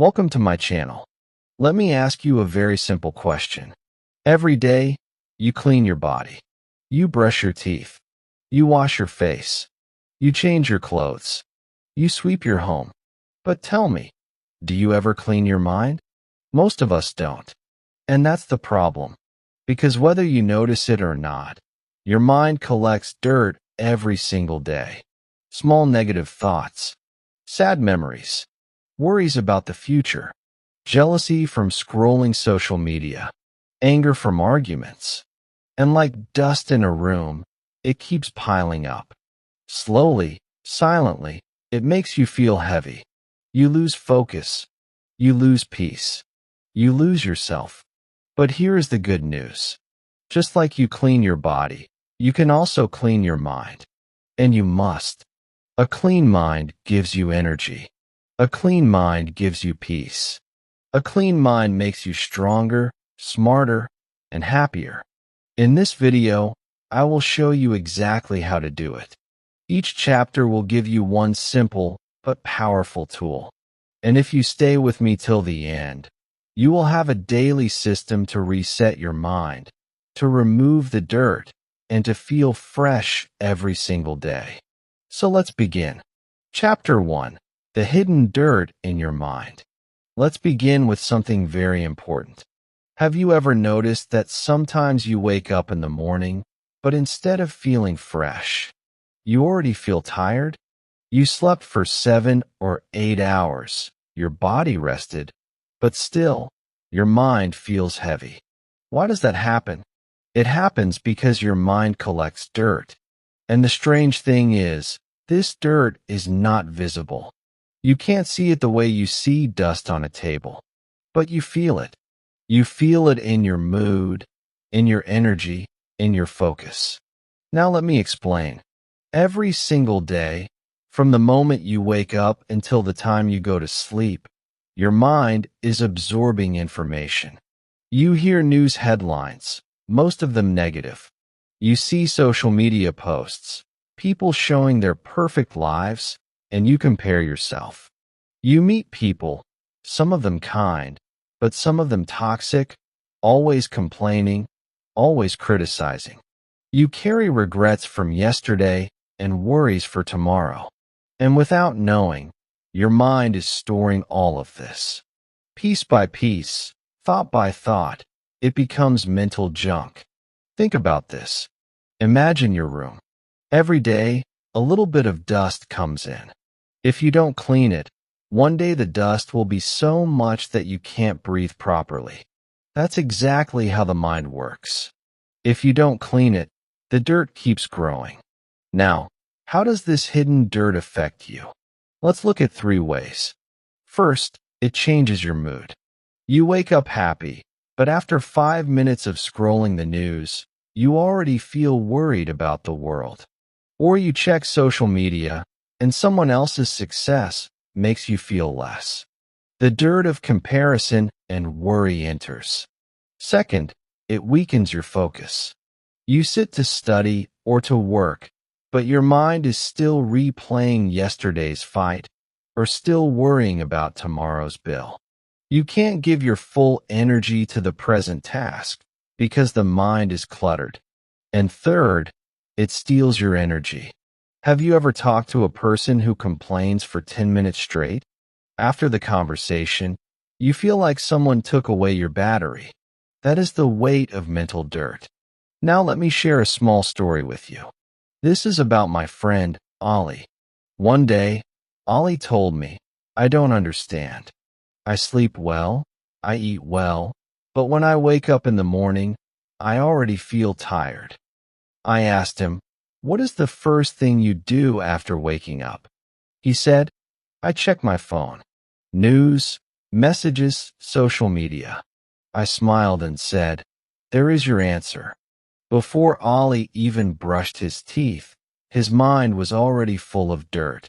Welcome to my channel. Let me ask you a very simple question. Every day, you clean your body. You brush your teeth. You wash your face. You change your clothes. You sweep your home. But tell me, do you ever clean your mind? Most of us don't. And that's the problem. Because whether you notice it or not, your mind collects dirt every single day. Small negative thoughts, sad memories, worries about the future, jealousy from scrolling social media, anger from arguments. And like dust in a room, it keeps piling up. Slowly, silently, it makes you feel heavy. You lose focus. You lose peace. You lose yourself. But here is the good news. Just like you clean your body, you can also clean your mind. And you must. A clean mind gives you energy. A clean mind gives you peace. A clean mind makes you stronger, smarter, and happier. In this video, I will show you exactly how to do it. Each chapter will give you one simple but powerful tool. And if you stay with me till the end, you will have a daily system to reset your mind, to remove the dirt, and to feel fresh every single day. So let's begin. Chapter 1. The hidden dirt in your mind. Let's begin with something very important. Have you ever noticed that sometimes you wake up in the morning, but instead of feeling fresh, you already feel tired? You slept for 7 or 8 hours, your body rested, but still, your mind feels heavy. Why does that happen? It happens because your mind collects dirt. And the strange thing is, this dirt is not visible. You can't see it the way you see dust on a table, but you feel it. You feel it in your mood, in your energy, in your focus. Now let me explain. Every single day, from the moment you wake up until the time you go to sleep, your mind is absorbing information. You hear news headlines, most of them negative. You see social media posts, people showing their perfect lives, and you compare yourself. You meet people, some of them kind, but some of them toxic, always complaining, always criticizing. You carry regrets from yesterday and worries for tomorrow. And without knowing, your mind is storing all of this. Piece by piece, thought by thought, it becomes mental junk. Think about this. Imagine your room. Every day, a little bit of dust comes in. If you don't clean it, one day the dust will be so much that you can't breathe properly. That's exactly how the mind works. If you don't clean it, the dirt keeps growing. Now, how does this hidden dirt affect you? Let's look at 3 ways. First, it changes your mood. You wake up happy, but after 5 minutes of scrolling the news, you already feel worried about the world. Or you check social media, and someone else's success makes you feel less. The dirt of comparison and worry enters. Second, it weakens your focus. You sit to study or to work, but your mind is still replaying yesterday's fight or still worrying about tomorrow's bill. You can't give your full energy to the present task because the mind is cluttered. And third, it steals your energy. Have you ever talked to a person who complains for 10 minutes straight? After the conversation, you feel like someone took away your battery. That is the weight of mental dirt. Now let me share a small story with you. This is about my friend, Ollie. One day, Ollie told me, "I don't understand. I sleep well, I eat well, but when I wake up in the morning, I already feel tired." I asked him, "What is the first thing you do after waking up?" He said, "I check my phone. News, messages, social media." I smiled and said, "There is your answer." Before Ollie even brushed his teeth, his mind was already full of dirt.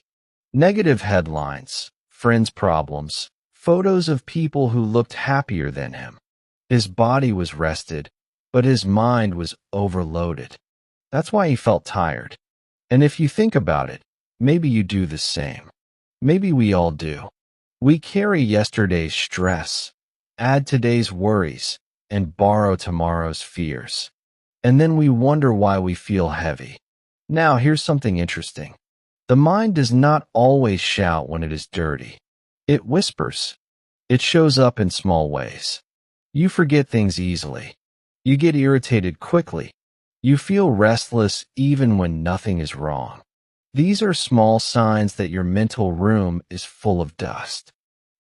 Negative headlines, friends' problems, photos of people who looked happier than him. His body was rested, but his mind was overloaded. That's why he felt tired. And if you think about it, maybe you do the same. Maybe we all do. We carry yesterday's stress, add today's worries, and borrow tomorrow's fears. And then we wonder why we feel heavy. Now, here's something interesting. The mind does not always shout when it is dirty. It whispers. It shows up in small ways. You forget things easily. You get irritated quickly. You feel restless even when nothing is wrong. These are small signs that your mental room is full of dust.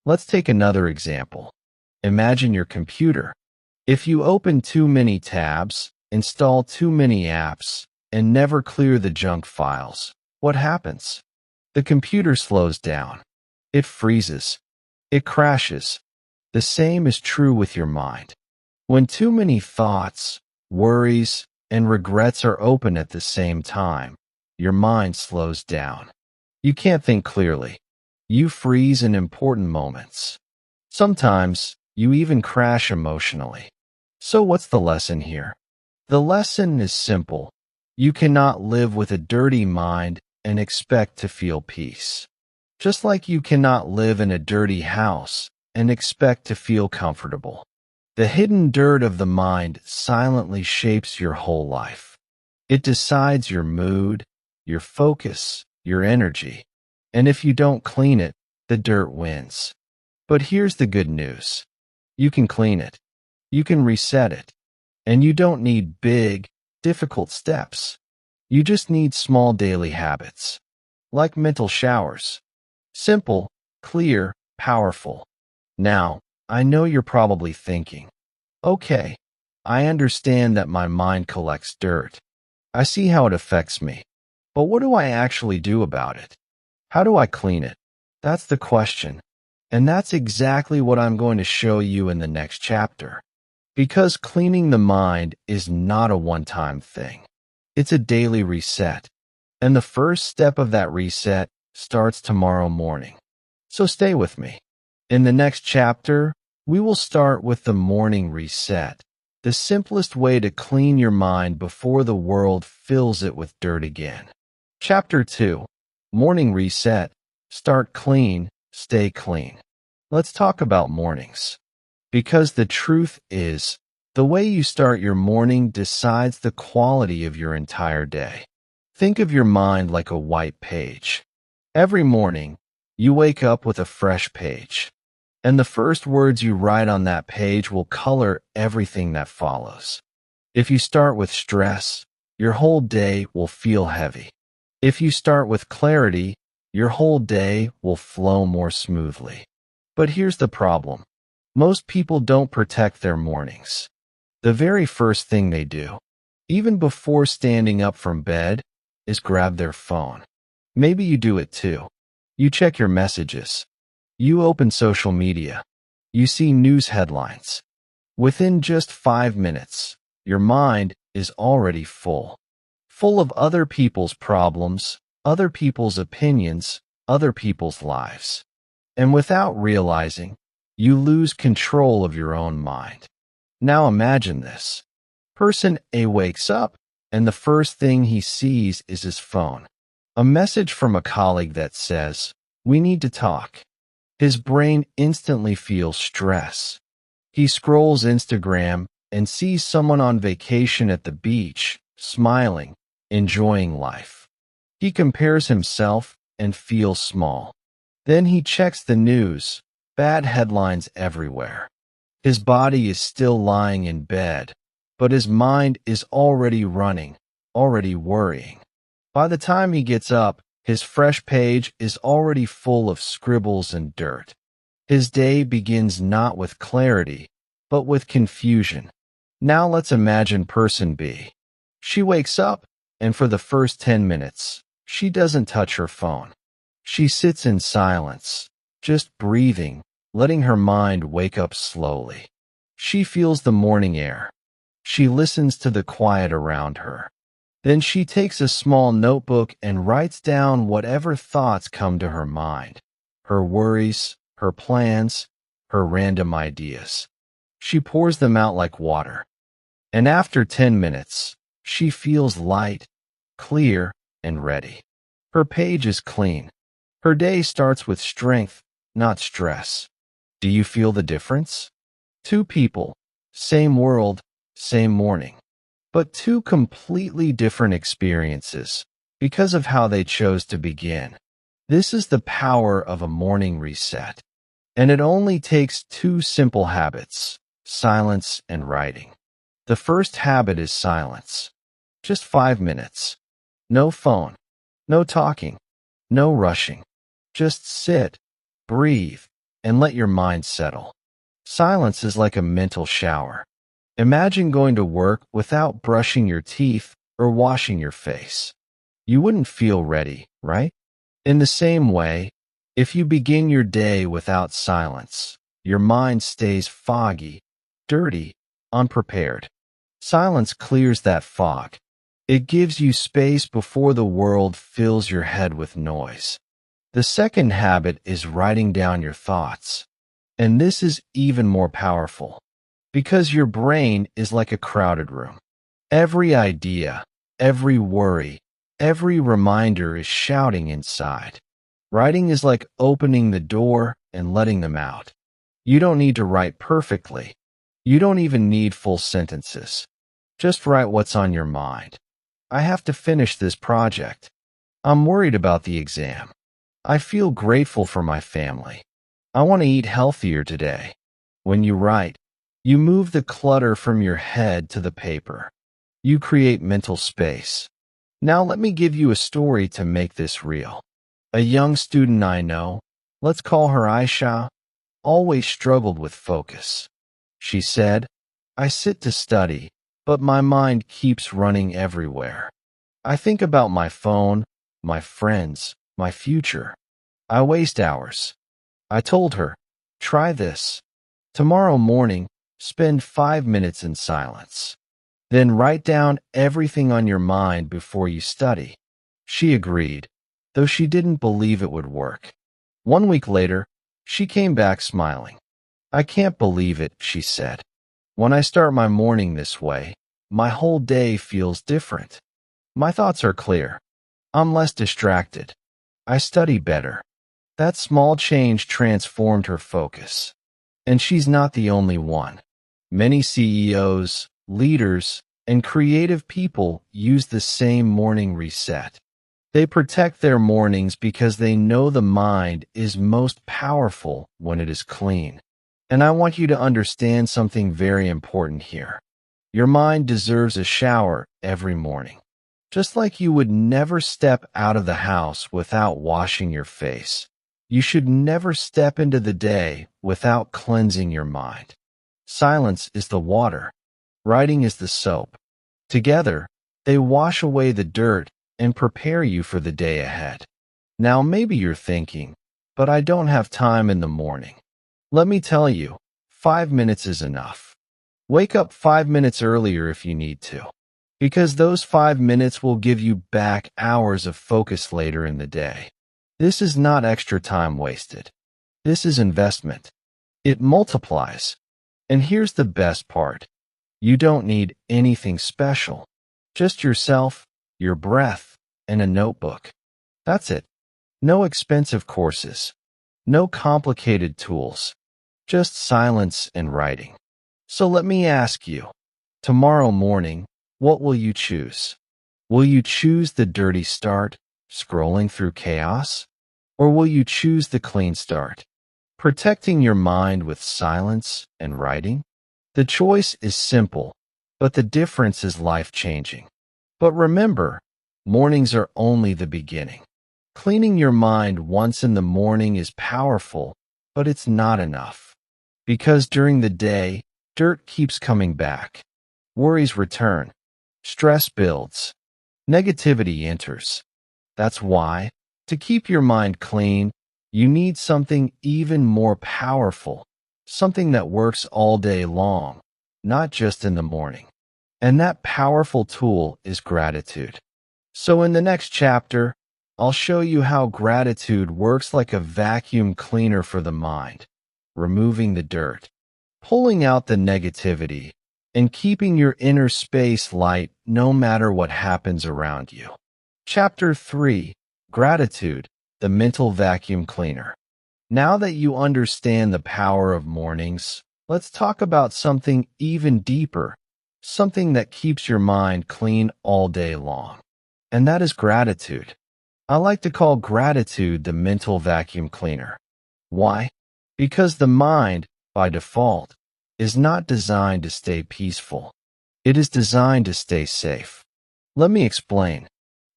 Let's take another example. Imagine your computer. If you open too many tabs, install too many apps, and never clear the junk files, what happens? The computer slows down. It freezes. It crashes. The same is true with your mind. When too many thoughts, worries, and regrets are open at the same time, your mind slows down. You can't think clearly. You freeze in important moments. Sometimes, you even crash emotionally. So what's the lesson here? The lesson is simple. You cannot live with a dirty mind and expect to feel peace. Just like you cannot live in a dirty house and expect to feel comfortable. The hidden dirt of the mind silently shapes your whole life. It decides your mood, your focus, your energy. And if you don't clean it, the dirt wins. But here's the good news. You can clean it. You can reset it. And you don't need big, difficult steps. You just need small daily habits. Like mental showers. Simple, clear, powerful. Now, I know you're probably thinking, okay, I understand that my mind collects dirt. I see how it affects me. But what do I actually do about it? How do I clean it? That's the question. And that's exactly what I'm going to show you in the next chapter. Because cleaning the mind is not a one-time thing. It's a daily reset. And the first step of that reset starts tomorrow morning. So stay with me. In the next chapter, we will start with the morning reset, the simplest way to clean your mind before the world fills it with dirt again. Chapter 2, Morning Reset. Start clean, stay clean. Let's talk about mornings. Because the truth is, the way you start your morning decides the quality of your entire day. Think of your mind like a white page. Every morning, you wake up with a fresh page. And the first words you write on that page will color everything that follows. If you start with stress, your whole day will feel heavy. If you start with clarity, your whole day will flow more smoothly. But here's the problem. Most people don't protect their mornings. The very first thing they do, even before standing up from bed, is grab their phone. Maybe you do it too. You check your messages. You open social media. You see news headlines. Within just 5 minutes, your mind is already full. Full of other people's problems, other people's opinions, other people's lives. And without realizing, you lose control of your own mind. Now imagine this. Person A wakes up, and the first thing he sees is his phone. A message from a colleague that says, "We need to talk." His brain instantly feels stress. He scrolls Instagram and sees someone on vacation at the beach, smiling, enjoying life. He compares himself and feels small. Then he checks the news, bad headlines everywhere. His body is still lying in bed, but his mind is already running, already worrying. By the time he gets up, his fresh page is already full of scribbles and dirt. His day begins not with clarity, but with confusion. Now let's imagine person B. She wakes up, and for the first 10 minutes, she doesn't touch her phone. She sits in silence, just breathing, letting her mind wake up slowly. She feels the morning air. She listens to the quiet around her. Then she takes a small notebook and writes down whatever thoughts come to her mind, her worries, her plans, her random ideas. She pours them out like water. And after 10 minutes, she feels light, clear, and ready. Her page is clean. Her day starts with strength, not stress. Do you feel the difference? Two people, same world, same morning, but two completely different experiences because of how they chose to begin. This is the power of a morning reset. And it only takes two simple habits, silence and writing. The first habit is silence. Just 5 minutes. No phone, no talking, no rushing. Just sit, breathe, and let your mind settle. Silence is like a mental shower. Imagine going to work without brushing your teeth or washing your face. You wouldn't feel ready, right? In the same way, if you begin your day without silence, your mind stays foggy, dirty, unprepared. Silence clears that fog. It gives you space before the world fills your head with noise. The second habit is writing down your thoughts. And this is even more powerful because your brain is like a crowded room. Every idea, every worry, every reminder is shouting inside. Writing is like opening the door and letting them out. You don't need to write perfectly. You don't even need full sentences. Just write what's on your mind. I have to finish this project. I'm worried about the exam. I feel grateful for my family. I want to eat healthier today. When you write, you move the clutter from your head to the paper. You create mental space. Now let me give you a story to make this real. A young student I know, let's call her Aisha, always struggled with focus. She said, I sit to study, but my mind keeps running everywhere. I think about my phone, my friends, my future. I waste hours. I told her, try this. Tomorrow morning, spend 5 minutes in silence. Then write down everything on your mind before you study. She agreed, though she didn't believe it would work. 1 week later, she came back smiling. I can't believe it, she said. When I start my morning this way, my whole day feels different. My thoughts are clear. I'm less distracted. I study better. That small change transformed her focus. And she's not the only one. Many CEOs, leaders, and creative people use the same morning reset. They protect their mornings because they know the mind is most powerful when it is clean. And I want you to understand something very important here. Your mind deserves a shower every morning. Just like you would never step out of the house without washing your face, you should never step into the day without cleansing your mind. Silence is the water. Writing is the soap. Together, they wash away the dirt and prepare you for the day ahead. Now maybe you're thinking, but I don't have time in the morning. Let me tell you, 5 minutes is enough. Wake up 5 minutes earlier if you need to, because those 5 minutes will give you back hours of focus later in the day. This is not extra time wasted. This is investment. It multiplies. And here's the best part. You don't need anything special. Just yourself, your breath, and a notebook. That's it. No expensive courses. No complicated tools. Just silence and writing. So let me ask you, tomorrow morning, what will you choose? Will you choose the dirty start, scrolling through chaos? Or will you choose the clean start, protecting your mind with silence and writing? The choice is simple, but the difference is life-changing. But remember, mornings are only the beginning. Cleaning your mind once in the morning is powerful, but it's not enough. Because during the day, dirt keeps coming back. Worries return. Stress builds. Negativity enters. That's why, to keep your mind clean, you need something even more powerful, something that works all day long, not just in the morning. And that powerful tool is gratitude. So in the next chapter, I'll show you how gratitude works like a vacuum cleaner for the mind, removing the dirt, pulling out the negativity, and keeping your inner space light no matter what happens around you. Chapter 3. Gratitude, the mental vacuum cleaner. Now that you understand the power of mornings, let's talk about something even deeper, something that keeps your mind clean all day long. And that is gratitude. I like to call gratitude the mental vacuum cleaner. Why? Because the mind, by default, is not designed to stay peaceful. It is designed to stay safe. Let me explain.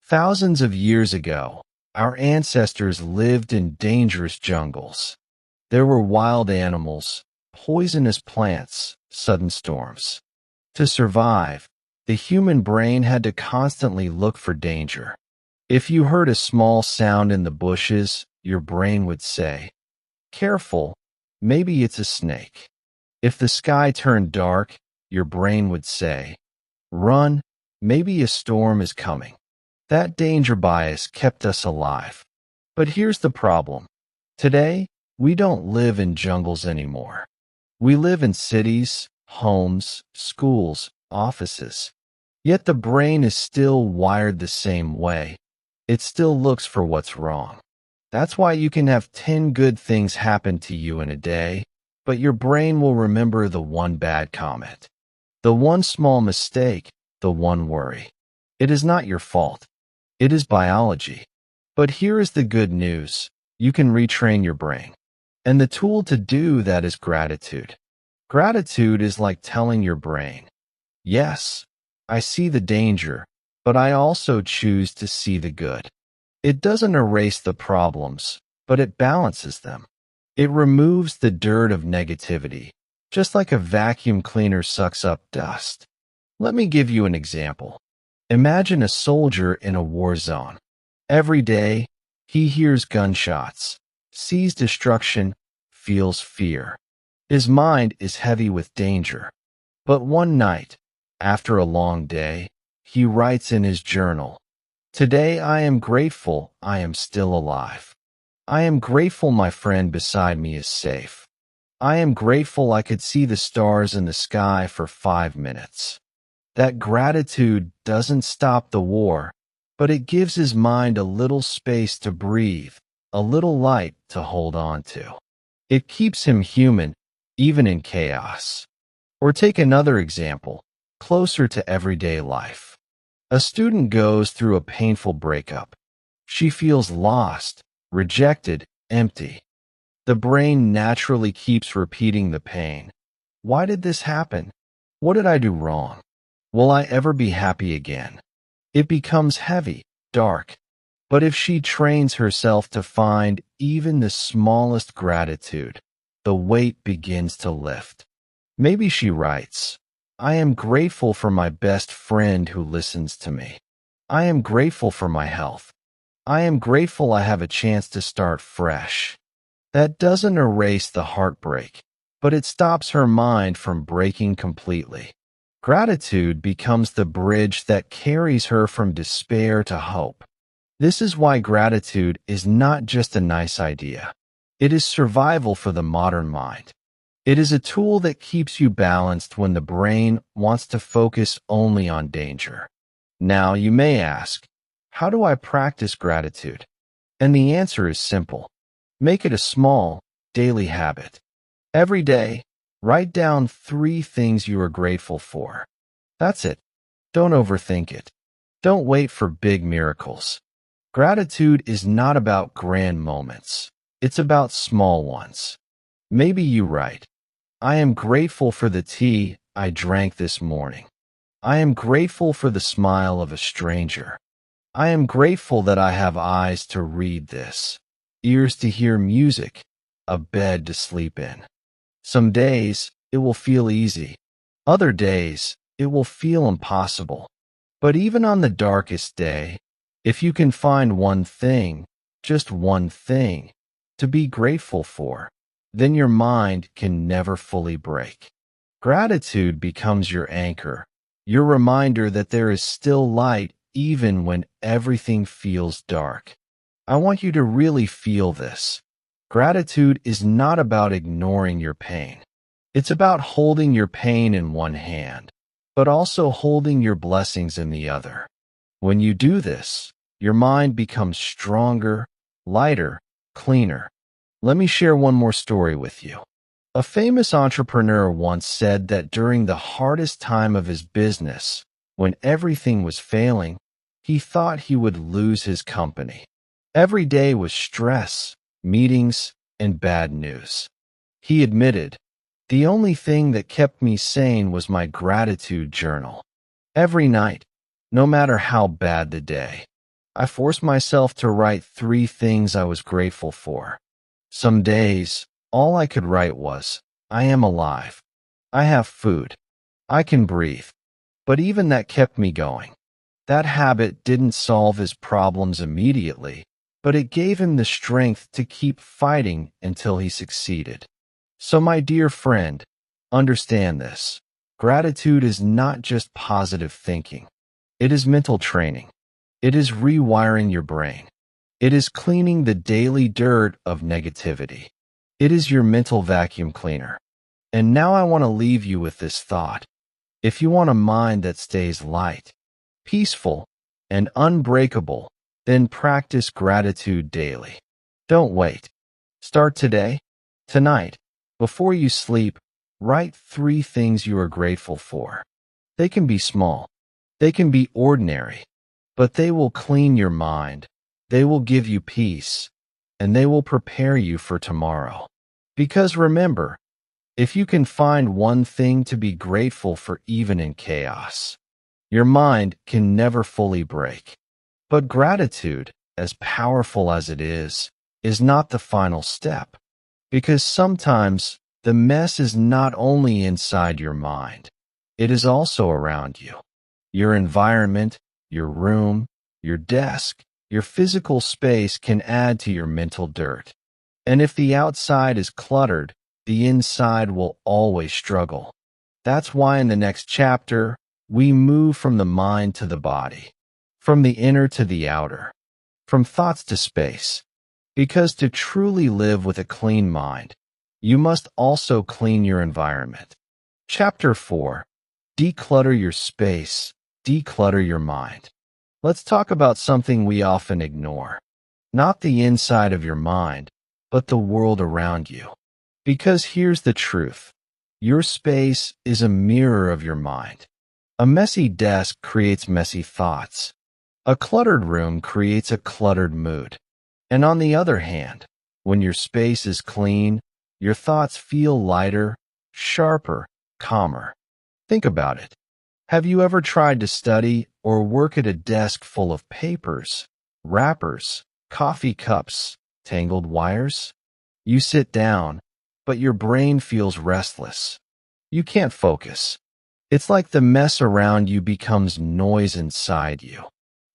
Thousands of years ago, our ancestors lived in dangerous jungles. There were wild animals, poisonous plants, sudden storms. To survive, the human brain had to constantly look for danger. If you heard a small sound in the bushes, your brain would say, "Careful, maybe it's a snake." If the sky turned dark, your brain would say, "Run, maybe a storm is coming." That danger bias kept us alive. But here's the problem. Today, we don't live in jungles anymore. We live in cities, homes, schools, offices. Yet the brain is still wired the same way. It still looks for what's wrong. That's why you can have 10 good things happen to you in a day, but your brain will remember the one bad comment, the one small mistake, the one worry. It is not your fault. It is biology. But here is the good news. You can retrain your brain. And the tool to do that is gratitude. Gratitude is like telling your brain, "Yes, I see the danger, but I also choose to see the good." It doesn't erase the problems, but it balances them. It removes the dirt of negativity, just like a vacuum cleaner sucks up dust. Let me give you an example. Imagine a soldier in a war zone. Every day, he hears gunshots, sees destruction, feels fear. His mind is heavy with danger. But one night, after a long day, he writes in his journal, "Today I am grateful I am still alive. I am grateful my friend beside me is safe. I am grateful I could see the stars in the sky for 5 minutes." That gratitude doesn't stop the war, but it gives his mind a little space to breathe, a little light to hold on to. It keeps him human, even in chaos. Or take another example, closer to everyday life. A student goes through a painful breakup. She feels lost, rejected, empty. The brain naturally keeps repeating the pain. Why did this happen? What did I do wrong? Will I ever be happy again? It becomes heavy, dark. But if she trains herself to find even the smallest gratitude, the weight begins to lift. Maybe she writes, "I am grateful for my best friend who listens to me. I am grateful for my health. I am grateful I have a chance to start fresh." That doesn't erase the heartbreak, but it stops her mind from breaking completely. Gratitude becomes the bridge that carries her from despair to hope. This is why gratitude is not just a nice idea. It is survival for the modern mind. It is a tool that keeps you balanced when the brain wants to focus only on danger. Now, you may ask, how do I practice gratitude? And the answer is simple. Make it a small, daily habit. Every day, write down 3 things you are grateful for. That's it. Don't overthink it. Don't wait for big miracles. Gratitude is not about grand moments. It's about small ones. Maybe you write, "I am grateful for the tea I drank this morning. I am grateful for the smile of a stranger. I am grateful that I have eyes to read this, ears to hear music, a bed to sleep in." Some days, it will feel easy. Other days, it will feel impossible. But even on the darkest day, if you can find one thing, just one thing, to be grateful for, then your mind can never fully break. Gratitude becomes your anchor, your reminder that there is still light even when everything feels dark. I want you to really feel this. Gratitude is not about ignoring your pain. It's about holding your pain in one hand, but also holding your blessings in the other. When you do this, your mind becomes stronger, lighter, cleaner. Let me share one more story with you. A famous entrepreneur once said that during the hardest time of his business, when everything was failing, he thought he would lose his company. Every day was stress, meetings, and bad news. He admitted, "The only thing that kept me sane was my gratitude journal. Every night, no matter how bad the day, I forced myself to write 3 things I was grateful for. Some days, all I could write was, I am alive. I have food. I can breathe." But even that kept me going. That habit didn't solve his problems immediately, but it gave him the strength to keep fighting until he succeeded. So, my dear friend, understand this. Gratitude is not just positive thinking. It is mental training. It is rewiring your brain. It is cleaning the daily dirt of negativity. It is your mental vacuum cleaner. And now I want to leave you with this thought. If you want a mind that stays light, peaceful, and unbreakable, then practice gratitude daily. Don't wait. Start today, tonight. Before you sleep, write 3 things you are grateful for. They can be small. They can be ordinary. But they will clean your mind. They will give you peace. And they will prepare you for tomorrow. Because remember, if you can find one thing to be grateful for even in chaos, your mind can never fully break. But gratitude, as powerful as it is not the final step. Because sometimes the mess is not only inside your mind, it is also around you. Your environment, your room, your desk, your physical space can add to your mental dirt. And if the outside is cluttered, the inside will always struggle. That's why in the next chapter, we move from the mind to the body, from the inner to the outer, from thoughts to space. Because to truly live with a clean mind, you must also clean your environment. Chapter 4. Declutter your space, declutter your mind. Let's talk about something we often ignore. Not the inside of your mind, but the world around you. Because here's the truth. Your space is a mirror of your mind. A messy desk creates messy thoughts. A cluttered room creates a cluttered mood. And on the other hand, when your space is clean, your thoughts feel lighter, sharper, calmer. Think about it. Have you ever tried to study or work at a desk full of papers, wrappers, coffee cups, tangled wires? You sit down, but your brain feels restless. You can't focus. It's like the mess around you becomes noise inside you.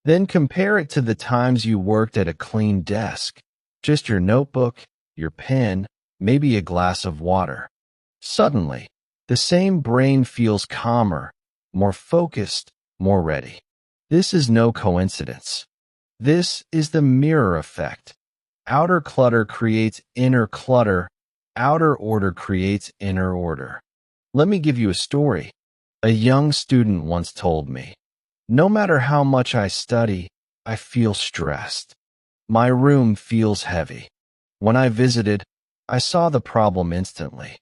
Then compare it to the times you worked at a clean desk. Just your notebook, your pen, maybe a glass of water. Suddenly, the same brain feels calmer, more focused, more ready. This is no coincidence. This is the mirror effect. Outer clutter creates inner clutter. Outer order creates inner order. Let me give you a story. A young student once told me, "No matter how much I study, I feel stressed. My room feels heavy." When I visited, I saw the problem instantly.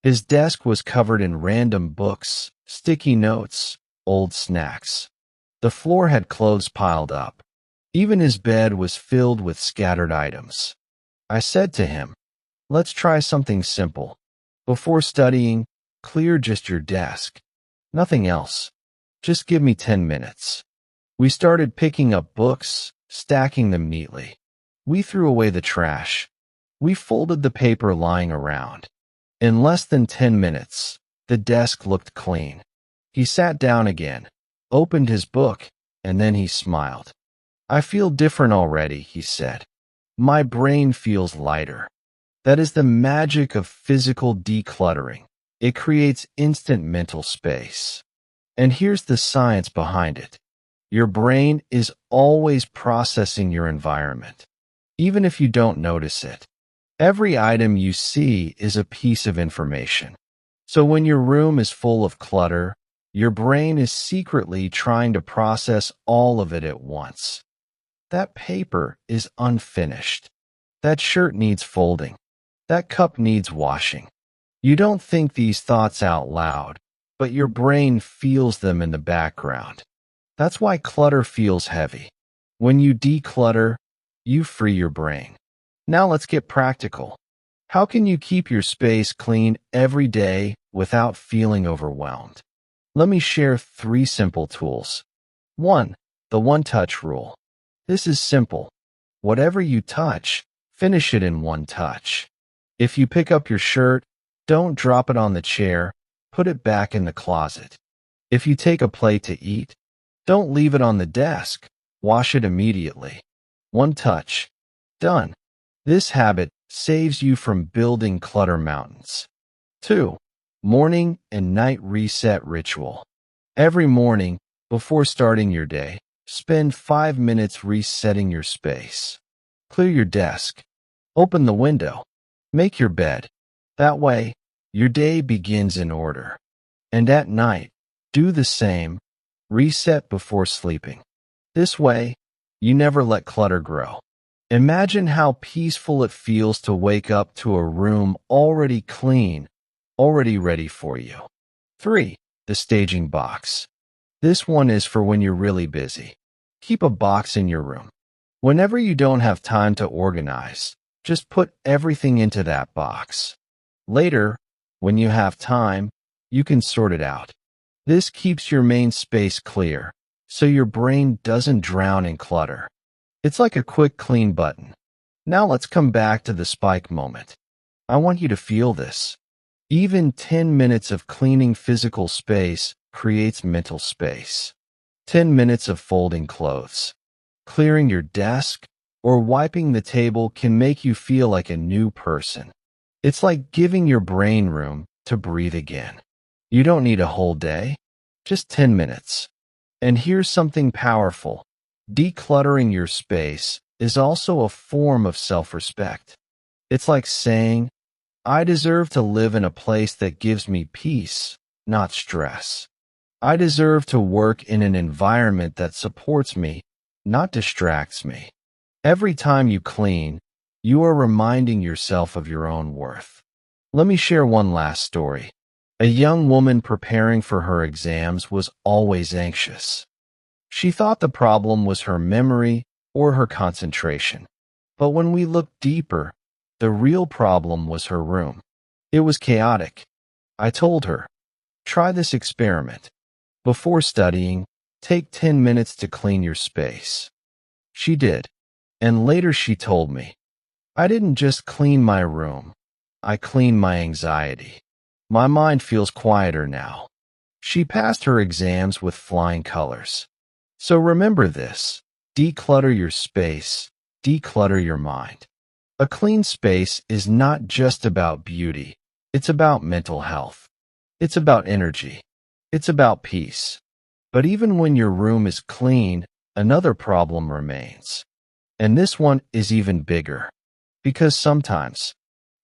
His desk was covered in random books, sticky notes, old snacks. The floor had clothes piled up. Even his bed was filled with scattered items. I said to him, "Let's try something simple. Before studying, clear just your desk. Nothing else. Just give me 10 minutes." We started picking up books, stacking them neatly. We threw away the trash. We folded the paper lying around. In less than 10 minutes, the desk looked clean. He sat down again, opened his book, and then he smiled. "I feel different already," he said. "My brain feels lighter." That is the magic of physical decluttering. It creates instant mental space. And here's the science behind it. Your brain is always processing your environment, even if you don't notice it. Every item you see is a piece of information. So when your room is full of clutter, your brain is secretly trying to process all of it at once. That paper is unfinished. That shirt needs folding. That cup needs washing. You don't think these thoughts out loud, but your brain feels them in the background. That's why clutter feels heavy. When you declutter, you free your brain. Now let's get practical. How can you keep your space clean every day without feeling overwhelmed? Let me share 3 simple tools. 1. The one-touch rule. This is simple. Whatever you touch, finish it in one touch. If you pick up your shirt, don't drop it on the chair, put it back in the closet. If you take a plate to eat, don't leave it on the desk, wash it immediately. One touch. Done. This habit saves you from building clutter mountains. 2. Morning and night reset ritual. Every morning, before starting your day, spend 5 minutes resetting your space. Clear your desk. Open the window. Make your bed. That way, your day begins in order. And at night, do the same. Reset before sleeping. This way, you never let clutter grow. Imagine how peaceful it feels to wake up to a room already clean, already ready for you. 3. The staging box. This one is for when you're really busy. Keep a box in your room. Whenever you don't have time to organize, just put everything into that box. Later, when you have time, you can sort it out. This keeps your main space clear, so your brain doesn't drown in clutter. It's like a quick clean button. Now let's come back to the spike moment. I want you to feel this. Even 10 minutes of cleaning physical space creates mental space. 10 minutes of folding clothes, clearing your desk, or wiping the table can make you feel like a new person. It's like giving your brain room to breathe again. You don't need a whole day, just 10 minutes. And here's something powerful. Decluttering your space is also a form of self-respect. It's like saying, I deserve to live in a place that gives me peace, not stress. I deserve to work in an environment that supports me, not distracts me. Every time you clean, you are reminding yourself of your own worth. Let me share one last story. A young woman preparing for her exams was always anxious. She thought the problem was her memory or her concentration. But when we looked deeper, the real problem was her room. It was chaotic. I told her, try this experiment. Before studying, take 10 minutes to clean your space. She did. And later she told me, I didn't just clean my room. I cleaned my anxiety. My mind feels quieter now. She passed her exams with flying colors. So remember this. Declutter your space. Declutter your mind. A clean space is not just about beauty. It's about mental health. It's about energy. It's about peace. But even when your room is clean, another problem remains. And this one is even bigger. Because sometimes,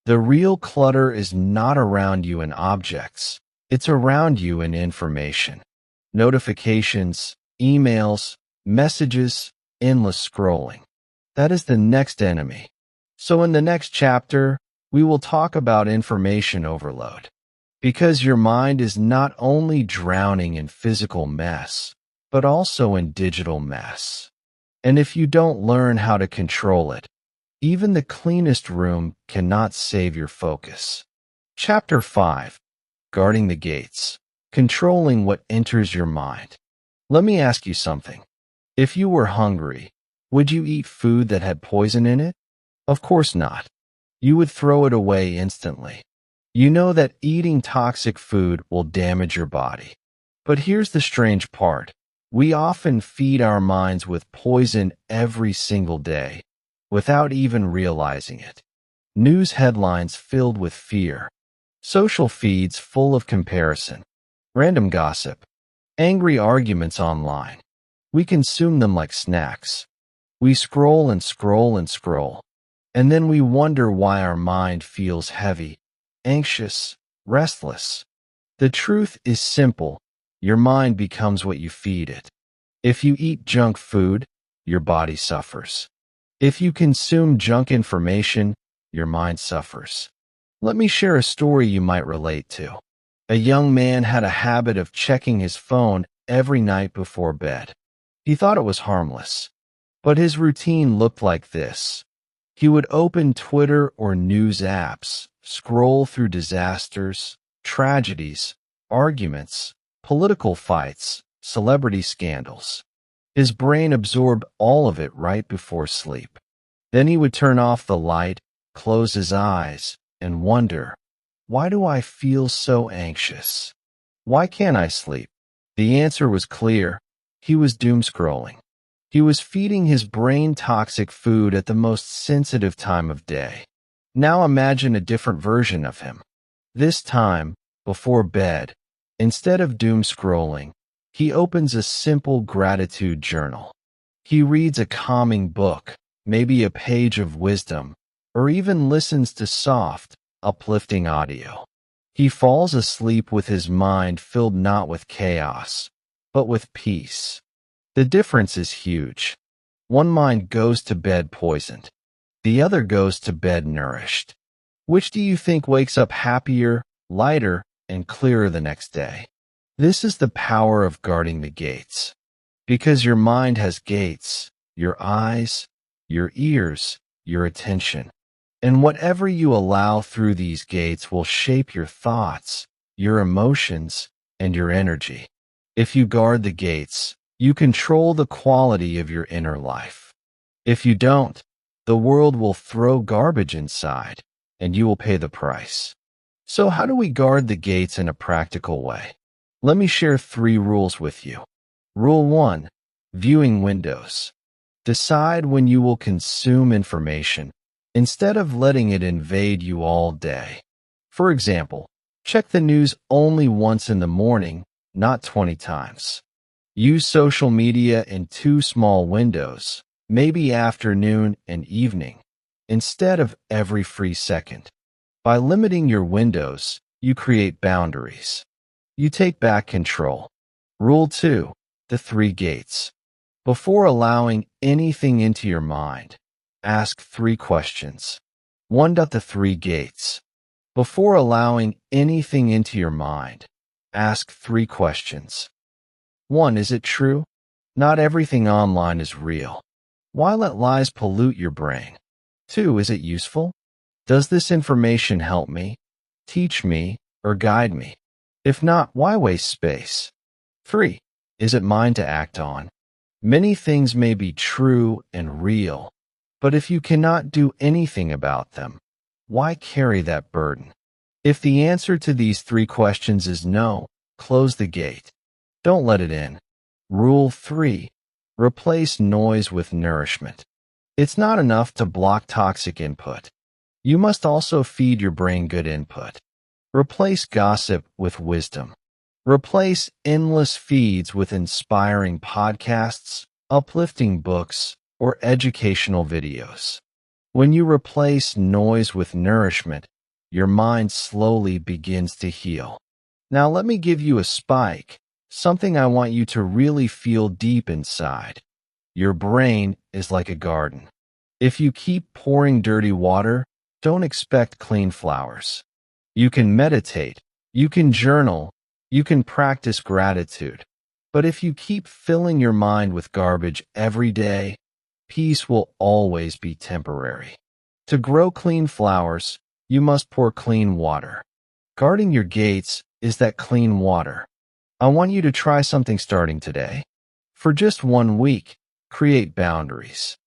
the real clutter is not around you in objects. It's around you in information. Notifications, emails, messages, endless scrolling. That is the next enemy. So in the next chapter, we will talk about information overload. Because your mind is not only drowning in physical mess, but also in digital mess. And if you don't learn how to control it, even the cleanest room cannot save your focus. Chapter 5. Guarding the gates. Controlling what enters your mind. Let me ask you something. If you were hungry, would you eat food that had poison in it? Of course not. You would throw it away instantly. You know that eating toxic food will damage your body. But here's the strange part. We often feed our minds with poison every single day, without even realizing it. News headlines filled with fear. Social feeds full of comparison. Random gossip. Angry arguments online. We consume them like snacks. We scroll and scroll and scroll. And then we wonder why our mind feels heavy, anxious, restless. The truth is simple. Your mind becomes what you feed it. If you eat junk food, your body suffers. If you consume junk information, your mind suffers. Let me share a story you might relate to. A young man had a habit of checking his phone every night before bed. He thought it was harmless, but his routine looked like this. He would open Twitter or news apps, scroll through disasters, tragedies, arguments, political fights, celebrity scandals. His brain absorbed all of it right before sleep. Then he would turn off the light, close his eyes, and wonder, why do I feel so anxious? Why can't I sleep? The answer was clear. He was doom scrolling. He was feeding his brain toxic food at the most sensitive time of day. Now imagine a different version of him. This time, before bed, instead of doom scrolling, he opens a simple gratitude journal. He reads a calming book, maybe a page of wisdom, or even listens to soft, uplifting audio. He falls asleep with his mind filled not with chaos, but with peace. The difference is huge. One mind goes to bed poisoned. The other goes to bed nourished. Which do you think wakes up happier, lighter, and clearer the next day? This is the power of guarding the gates. Because your mind has gates, your eyes, your ears, your attention. And whatever you allow through these gates will shape your thoughts, your emotions, and your energy. If you guard the gates, you control the quality of your inner life. If you don't, the world will throw garbage inside, and you will pay the price. So how do we guard the gates in a practical way? Let me share 3 rules with you. Rule 1. Viewing windows. Decide when you will consume information instead of letting it invade you all day. For example, check the news only once in the morning, not 20 times. Use social media in 2 small windows, maybe afternoon and evening, instead of every free second. By limiting your windows, you create boundaries. You take back control. Rule 2. The 3 gates. Before allowing anything into your mind, ask 3 questions. 1. The 3 gates. Before allowing anything into your mind, ask 3 questions. 1. Is it true? Not everything online is real. Why let lies pollute your brain? 2. Is it useful? Does this information help me, teach me, or guide me? If not, why waste space? 3. Is it mine to act on? Many things may be true and real, but if you cannot do anything about them, why carry that burden? If the answer to these 3 questions is no, close the gate. Don't let it in. Rule 3. Replace noise with nourishment. It's not enough to block toxic input. You must also feed your brain good input. Replace gossip with wisdom. Replace endless feeds with inspiring podcasts, uplifting books, or educational videos. When you replace noise with nourishment, your mind slowly begins to heal. Now let me give you a spike, something I want you to really feel deep inside. Your brain is like a garden. If you keep pouring dirty water, don't expect clean flowers. You can meditate, you can journal, you can practice gratitude. But if you keep filling your mind with garbage every day, peace will always be temporary. To grow clean flowers, you must pour clean water. Guarding your gates is that clean water. I want you to try something starting today. For just 1 week, create boundaries.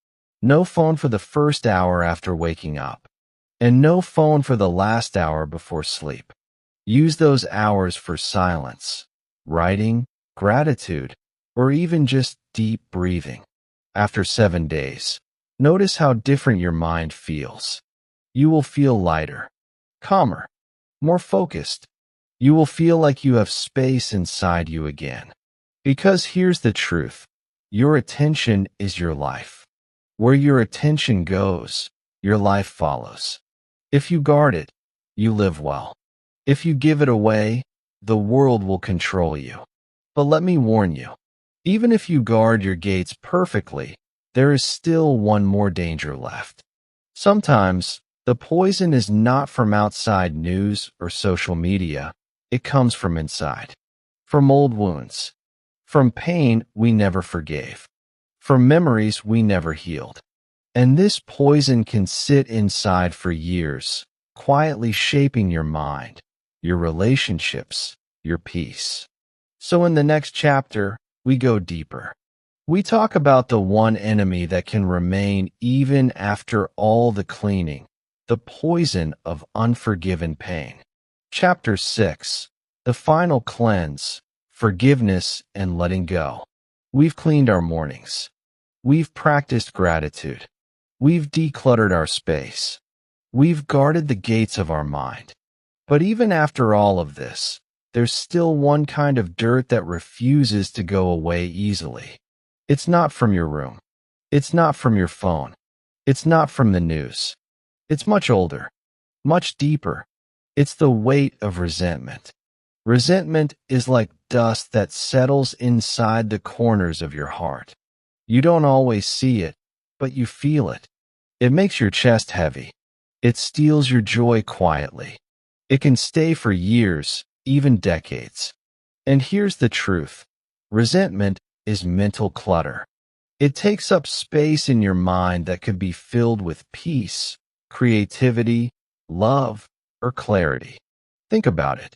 No phone for the first hour after waking up, and no phone for the last hour before sleep. Use those hours for silence, writing, gratitude, or even just deep breathing. After 7 days, notice how different your mind feels. You will feel lighter, calmer, more focused. You will feel like you have space inside you again. Because here's the truth. Your attention is your life. Where your attention goes, your life follows. If you guard it, you live well. If you give it away, the world will control you. But let me warn you, even if you guard your gates perfectly, there is still one more danger left. Sometimes, The poison is not from outside news or social media. It comes from inside. From old wounds. From pain we never forgave. From memories we never healed. And this poison can sit inside for years, quietly shaping your mind, your relationships, your peace. So in the next chapter, we go deeper. We talk about the one enemy that can remain even after all the cleaning, the poison of unforgiven pain. Chapter 6. The final cleanse, forgiveness and letting go. We've cleaned our mornings. We've practiced gratitude. We've decluttered our space. We've guarded the gates of our mind. But even after all of this, there's still one kind of dirt that refuses to go away easily. It's not from your room. It's not from your phone. It's not from the news. It's much older, much deeper. It's the weight of resentment. Resentment is like dust that settles inside the corners of your heart. You don't always see it, but you feel it. It makes your chest heavy. It steals your joy quietly. It can stay for years, even decades. And here's the truth. Resentment is mental clutter. It takes up space in your mind that could be filled with peace, creativity, love, or clarity. Think about it.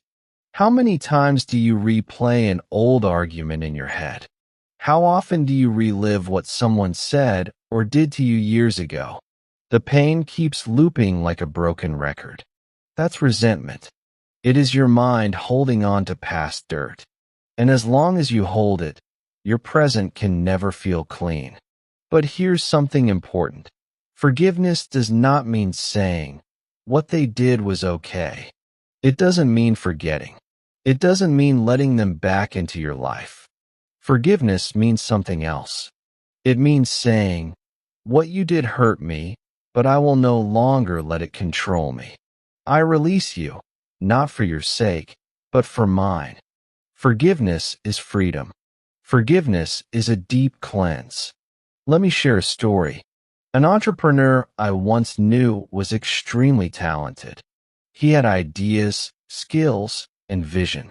How many times do you replay an old argument in your head? How often do you relive what someone said or did to you years ago? The pain keeps looping like a broken record. That's resentment. It is your mind holding on to past dirt. And as long as you hold it, your present can never feel clean. But here's something important. Forgiveness does not mean saying, what they did was okay. It doesn't mean forgetting. It doesn't mean letting them back into your life. Forgiveness means something else. It means saying, what you did hurt me, but I will no longer let it control me. I release you, not for your sake, but for mine. Forgiveness is freedom. Forgiveness is a deep cleanse. Let me share a story. An entrepreneur I once knew was extremely talented. He had ideas, skills, and vision.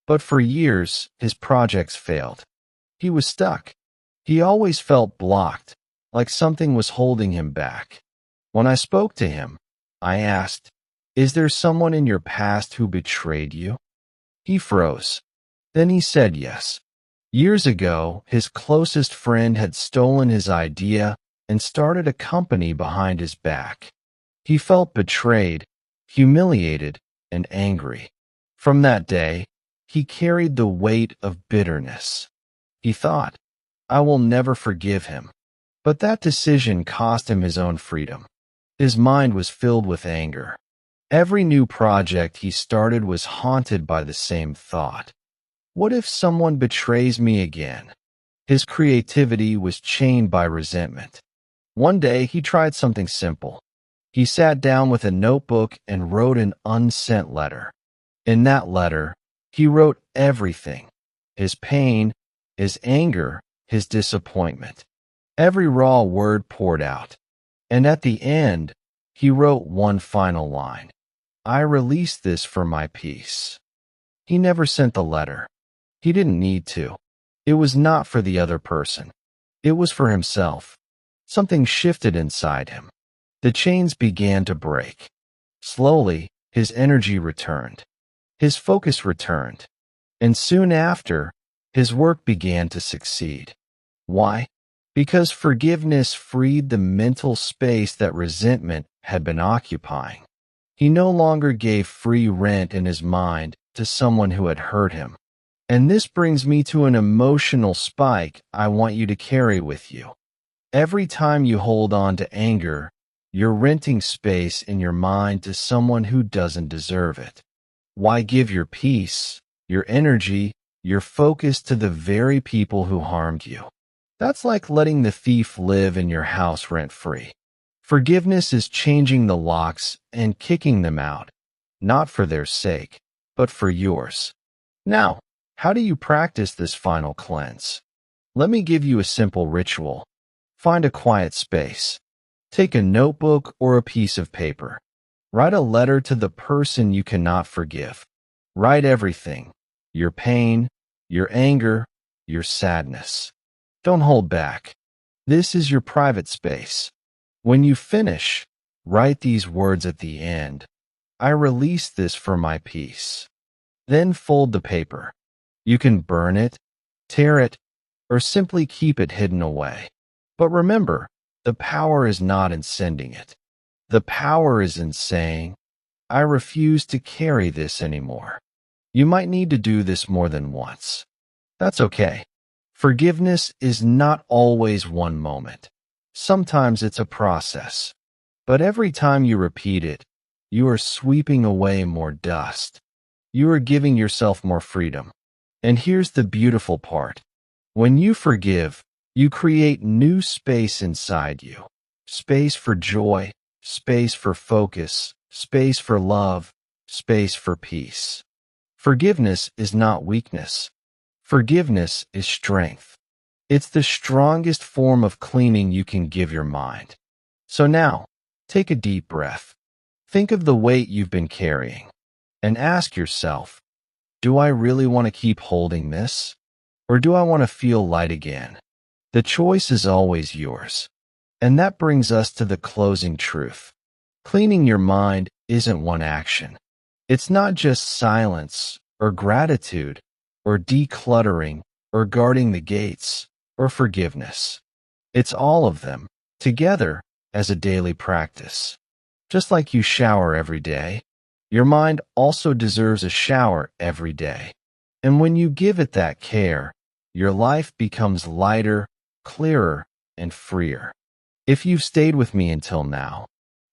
But for years, his projects failed. He was stuck. He always felt blocked, like something was holding him back. When I spoke to him, I asked, "Is there someone in your past who betrayed you?" He froze. Then he said yes. Years ago, his closest friend had stolen his idea and started a company behind his back. He felt betrayed, humiliated, and angry. From that day, he carried the weight of bitterness. He thought, I will never forgive him. But that decision cost him his own freedom. His mind was filled with anger. Every new project he started was haunted by the same thought. What if someone betrays me again? His creativity was chained by resentment. One day, he tried something simple. He sat down with a notebook and wrote an unsent letter. In that letter, he wrote everything: his pain, his anger, his disappointment. Every raw word poured out. And at the end, he wrote one final line: I release this for my peace. He never sent the letter. He didn't need to. It was not for the other person. It was for himself. Something shifted inside him. The chains began to break. Slowly, his energy returned. His focus returned. And soon after, his work began to succeed. Why? Because forgiveness freed the mental space that resentment had been occupying. He no longer gave free rent in his mind to someone who had hurt him. And this brings me to an emotional spike I want you to carry with you. Every time you hold on to anger, you're renting space in your mind to someone who doesn't deserve it. Why give your peace, your energy, your focus to the very people who harmed you? That's like letting the thief live in your house rent-free. Forgiveness is changing the locks and kicking them out, not for their sake, but for yours. Now, how do you practice this final cleanse? Let me give you a simple ritual. Find a quiet space. Take a notebook or a piece of paper. Write a letter to the person you cannot forgive. Write everything, your pain, your anger, your sadness. Don't hold back. This is your private space. When you finish, write these words at the end. I release this for my peace. Then fold the paper. You can burn it, tear it, or simply keep it hidden away. But remember, the power is not in sending it. The power is in saying, I refuse to carry this anymore. You might need to do this more than once. That's okay. Forgiveness is not always one moment. Sometimes it's a process. But every time you repeat it, you are sweeping away more dust. You are giving yourself more freedom. And here's the beautiful part. When you forgive, you create new space inside you. Space for joy, space for focus, space for love, space for peace. Forgiveness is not weakness. Forgiveness is strength. It's the strongest form of cleaning you can give your mind. So now, take a deep breath. Think of the weight you've been carrying. And ask yourself, do I really want to keep holding this? Or do I want to feel light again? The choice is always yours. And that brings us to the closing truth. Cleaning your mind isn't one action. It's not just silence or gratitude or decluttering or guarding the gates or forgiveness. It's all of them together as a daily practice. Just like you shower every day, your mind also deserves a shower every day. And when you give it that care, your life becomes lighter, clearer, and freer. If you've stayed with me until now,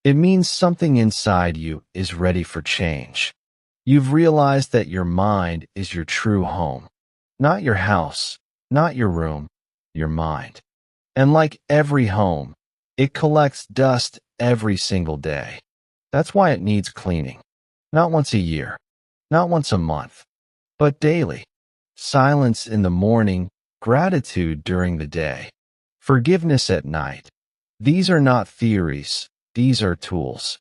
it means something inside you is ready for change. You've realized that your mind is your true home. Not your house, not your room, your mind. And like every home, it collects dust every single day. That's why it needs cleaning. Not once a year, not once a month, but daily. Silence in the morning, gratitude during the day, forgiveness at night. These are not theories, these are tools.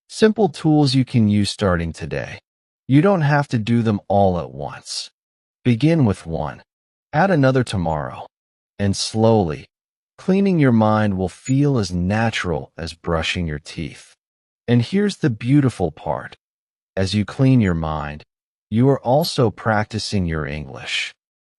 Simple tools you can use starting today. You don't have to do them all at once. Begin with one, add another tomorrow, and slowly, cleaning your mind will feel as natural as brushing your teeth. And here's the beautiful part. As you clean your mind, you are also practicing your English.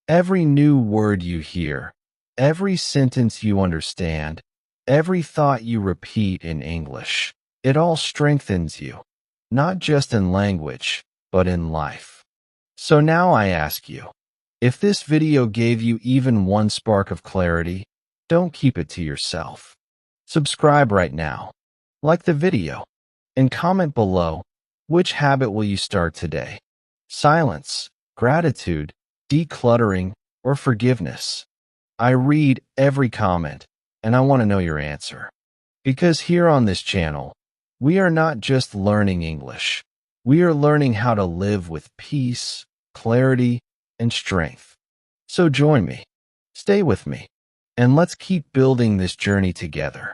Every new word you hear, every sentence you understand, every thought you repeat in English, it all strengthens you, not just in language, but in life. So now I ask you, if this video gave you even one spark of clarity, don't keep it to yourself. Subscribe right now, like the video, and comment below, which habit will you start today? Silence, gratitude, decluttering, or forgiveness? I read every comment, and I want to know your answer. Because here on this channel, we are not just learning English. We are learning how to live with peace, clarity, and strength. So join me, stay with me, and let's keep building this journey together.